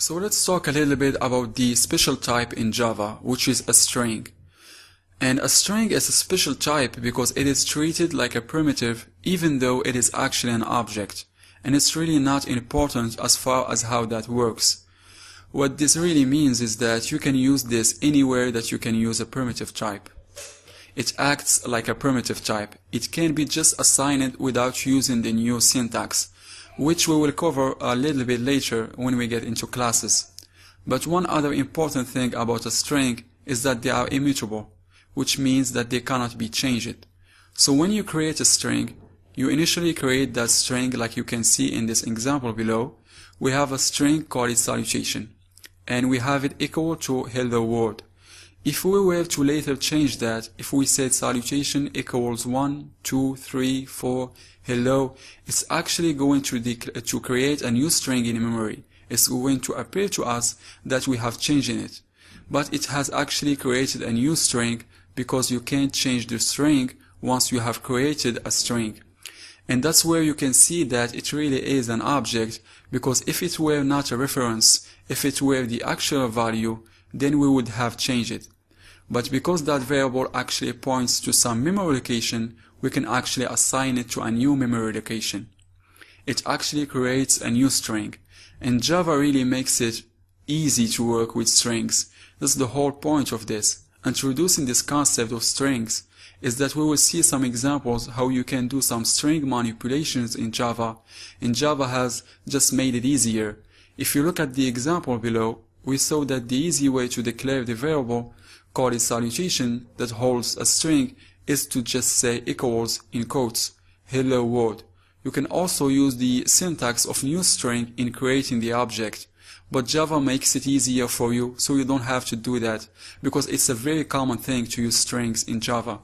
So let's talk a little bit about the special type in Java, which is a string. And a string is a special type because it is treated like a primitive even though it is actually an object. And it's really not important as far as how that works. What this really means is that you can use this anywhere that you can use a primitive type. It acts like a primitive type. It can be just assigned without using the new syntax, which we will cover a little bit later when we get into classes. But one other important thing about a string is that they are immutable, which means that they cannot be changed. So when you create a string, you initially create that string like you can see in this example below. We have a string called salutation, and we have it equal to hello world. If we were to later change that, if we said salutation equals 1, 2, 3, 4, hello, it's actually going to create a new string in memory. It's going to appear to us that we have changed it. But it has actually created a new string because you can't change the string once you have created a string. And that's where you can see that it really is an object, because if it were not a reference, if it were the actual value, then we would have changed it. But because that variable actually points to some memory location, we can actually assign it to a new memory location. It actually creates a new string. And Java really makes it easy to work with strings. That's the whole point of this. Introducing this concept of strings is that we will see some examples how you can do some string manipulations in Java, and Java has just made it easier. If you look at the example below, we saw that the easy way to declare the variable called a salutation that holds a string is to just say equals in quotes hello world. You can also use the syntax of new string in creating the object, but Java makes it easier for you so you don't have to do that, because it's a very common thing to use strings in Java.